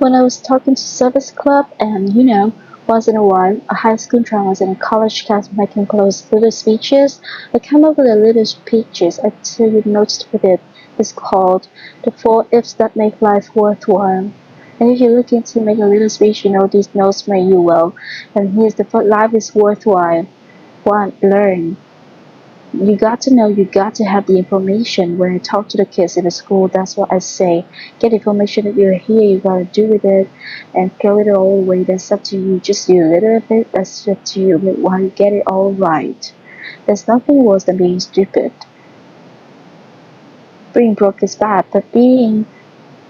when I was talking to service club and once in a while a high school dramas and a college cast making close little speeches, I come up with a little speeches I take notes with it. It's called The Four Ifs That Make Life Worthwhile. And if you're looking to make a little speech, these notes may you well. And here's the first: life is worthwhile. One, learn. You got to know, you got to have the information. When I talk to the kids in the school, that's what I say. Get information that you're here, you gotta do with it, and throw it all away. That's up to you. Just do a little bit, that's up to you. But while you get it all right, there's nothing worse than being stupid. Being broke is bad, but being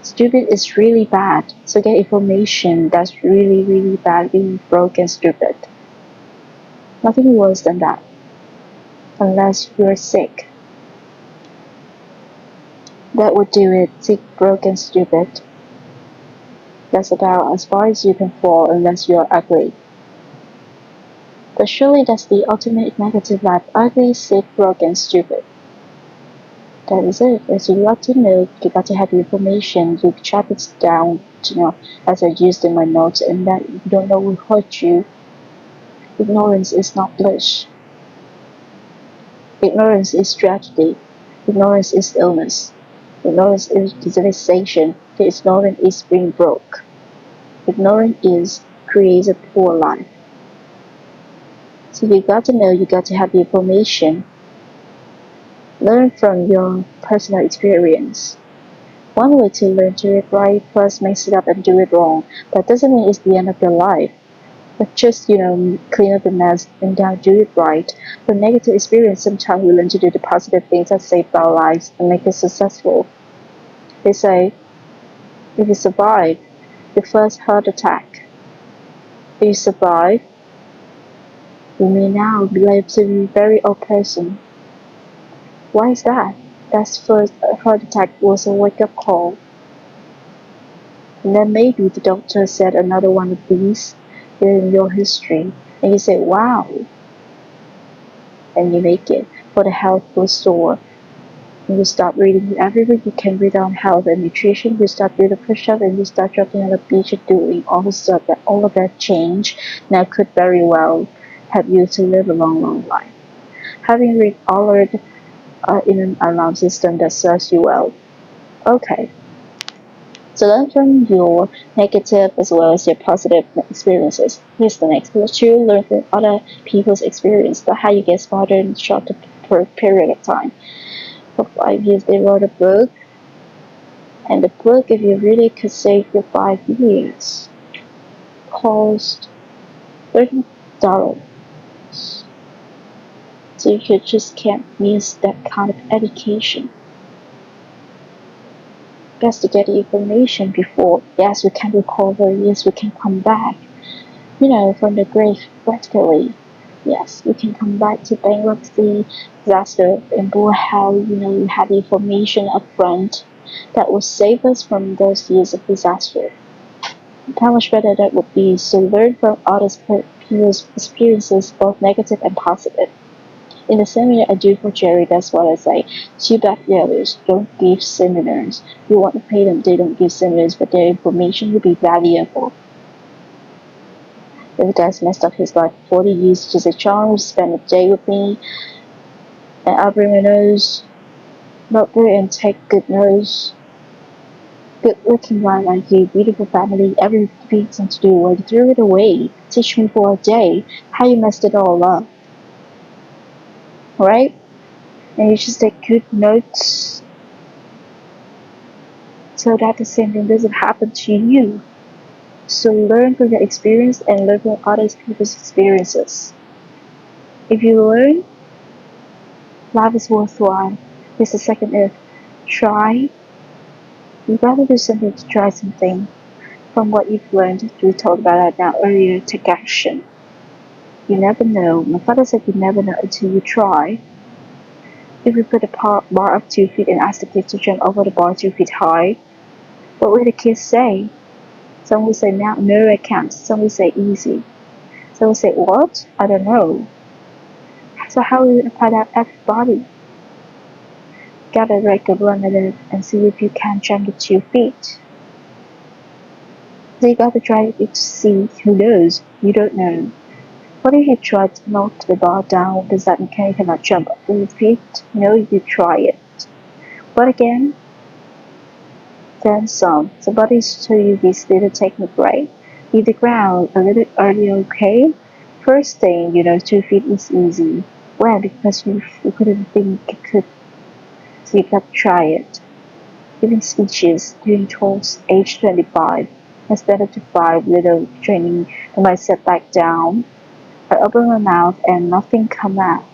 stupid is really bad. So get information. That's really, really bad, being broke and stupid. Nothing worse than that. Unless you're sick. That would do it. Sick, broke, and stupid. That's about as far as you can fall unless you're ugly. But surely that's the ultimate negative life: ugly, sick, broke, and stupid. That is it. As you got to know, you got to have the information, you chop it down, as I used in my notes, and that you don't know will hurt you. Ignorance is not bliss. Ignorance is tragedy. Ignorance is illness. Ignorance is civilization. Ignorance is being broke. Ignorance is creates a poor life. So you got to know, you got to have the information. Learn from your personal experience. One way to learn to do it right, first mess it up and do it wrong. That doesn't mean it's the end of your life. But just, clean up the mess and then do it right. From negative experience, sometimes we learn to do the positive things that save our lives and make us successful. They say, if you survive your first heart attack, if you survive, you may now be able to be a very old person. Why is that? That first heart attack was a wake-up call. And then maybe the doctor said another one of these in your history, and you say, wow, and you make it for the health food store. And you start reading everything you can read on health and nutrition. You start doing the push-up and you start jumping on the beach and doing all the stuff that all of that change now could very well help you to live a long, long life. Having read all of it in an alarm system that serves you well. Okay. So learn from your negative as well as your positive experiences. Here's the next. Number two, learn from other people's experience. That's how you get smarter in a shorter period of time. For 5 years, they wrote a book. And the book, if you really could save your 5 years, cost $30. So you just can't miss that kind of education. Best to get the information before. Yes, we can recover. Yes, we can come back. From the grave, practically. Yes, we can come back to bankruptcy, disaster, and poor health. You have the information up front that will save us from those years of disaster. How much better that would be. So learn from others' people's experiences, both negative and positive. In the same way I do for Jerry, that's what I say. Too bad the others don't give seminars. You want to pay them, they don't give seminars, but their information will be valuable. If a guy's messed up his life 40 years, just a chance, spend a day with me, and I'll bring my nose, not there and take good nose. Good looking one like you, beautiful family, everything to do, well, you threw it away. Teach me for a day how you messed it all up. Right? And you just take good notes so that the same thing doesn't happen to you. So learn from your experience and learn from other people's experiences. If you learn, life is worthwhile. Here's the second if. Try. You gotta do something to try something. From what you've learned, we talked about that now earlier, take action. You never know. My father said you never know until you try. If we put a bar up 2 feet and ask the kids to jump over the bar 2 feet high, what will the kids say? Some will say, no, I can't. Some will say, easy. Some will say, what? I don't know. So how will you apply that everybody? Get a record, run it and see if you can jump the 2 feet. So you gotta try it to see. Who knows? You don't know. What if you try to knock the bar down? Does that mean you cannot jump up to your feet? No, you try it. But again, then some. Somebody show you this little technique, right? Leave the ground a little early, okay? First thing, 2 feet is easy. Well, because you couldn't think you could, so you got to try it. Giving speeches during talks age 25, instead of to 5 little training I might sit back down. I open my mouth and nothing come out.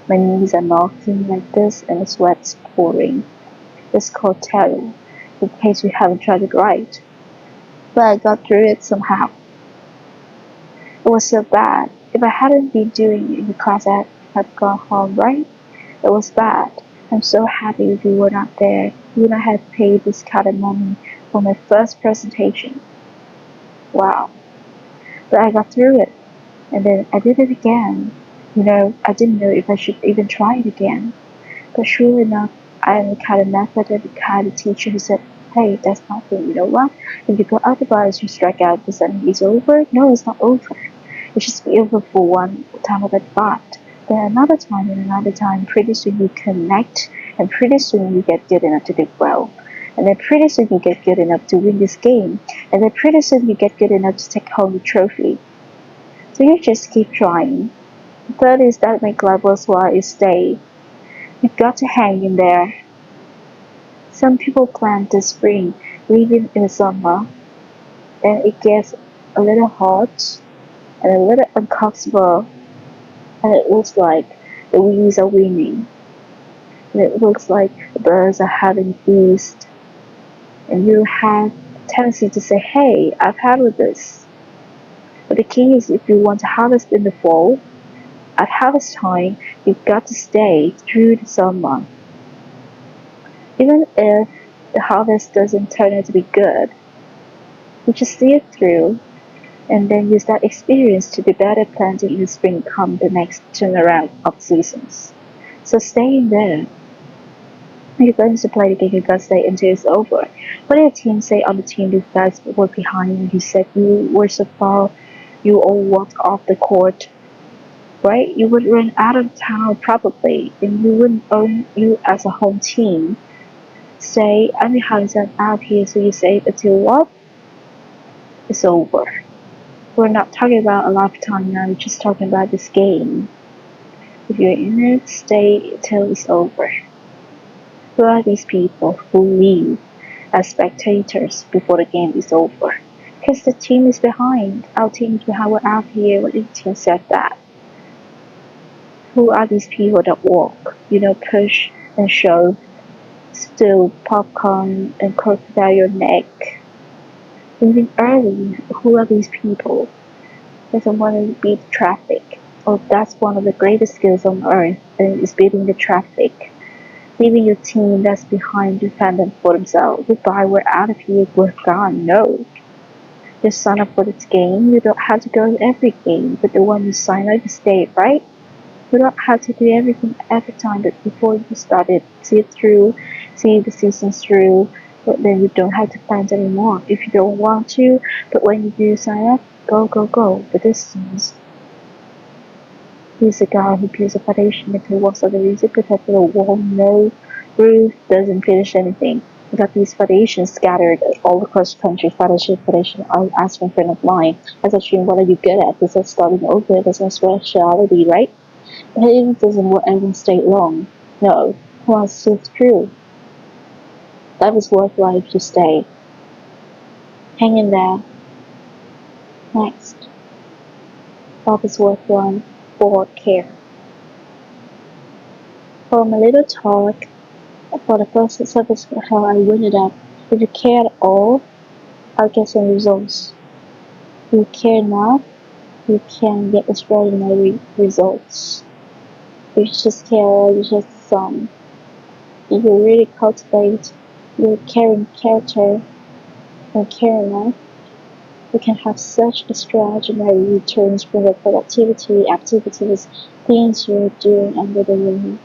My knees are knocking like this and the sweat's pouring. It's called terror, in case you haven't tried it right. But I got through it somehow. It was so bad. If I hadn't been doing it in the class, I had gone home, right? It was bad. I'm so happy you were not there. You would not have paid this kind of money for my first presentation. Wow. But I got through it. And then I did it again. I didn't know if I should even try it again. But sure enough, I am the kind of method and the kind of teacher who said, hey, that's nothing. You know what? If you go out the bars, you strike out, the suddenly it's over. No, it's not over. It should be over for one time of that part. Then another time and another time, pretty soon you connect, and pretty soon you get good enough to do well. And then pretty soon you get good enough to win this game. And then pretty soon you get good enough to take home the trophy. So you just keep trying. The third is that make life worthwhile is stay. You've got to hang in there. Some people plant the spring, leaving in the summer, and it gets a little hot and a little uncomfortable, and it looks like the weeds are winning, and it looks like the birds are having a feast, and you have a tendency to say, hey, I've had with this. But the key is if you want to harvest in the fall, at harvest time, you've got to stay through the summer. Even if the harvest doesn't turn out to be good, you just see it through and then use that experience to be better planting in the spring come the next turnaround of seasons. So stay in there. You're going to play the game, you gotta stay until it's over. What did your team say on the team you guys were behind and you said you were so far, you all walked off the court, right? You would run out of town probably, and you wouldn't own you as a home team. Say, I'm behind them out here, so you say until what? It's over. We're not talking about a lifetime now, we're just talking about this game. If you're in it, stay till it's over. Who are these people who leave as spectators before the game is over? Because the team is behind. Our team is behind. We're out here. What if the team said that? Who are these people that walk, push and shove, steal popcorn and crocodile your neck? Leaving early, who are these people? Doesn't want to beat traffic. Oh, that's one of the greatest skills on earth, and is beating the traffic. Leaving your team that's behind to fend them for themselves. Goodbye, we're out of here, we're gone. No. Just sign up for this game. You don't have to go to every game, but the one you sign up, you stay, right? You don't have to do everything every time, but before you start it, see it through, see the seasons through, but then you don't have to plan anymore if you don't want to, but when you do sign up, go, go, go, the distance. He's a guy who builds a foundation into walls of the music protected the wall, no roof, doesn't finish anything. We got these foundations scattered all across the country. Foundation, I'm asking a friend of mine. I said, what are you good at? This is starting over, there's no speciality, right? But it doesn't work everyone stay long. No, well, it's true. Life is worthwhile if you stay. Hang in there. Next. Life is worthwhile for care. For my little talk, for the first service, how I win it up. If you care at all, I'll get some results. If you care enough, you can get extraordinary results. If you just care, you just some. If you really cultivate your caring character and care enough, you can have such extraordinary returns from the productivity, activities, things you're doing under the wing.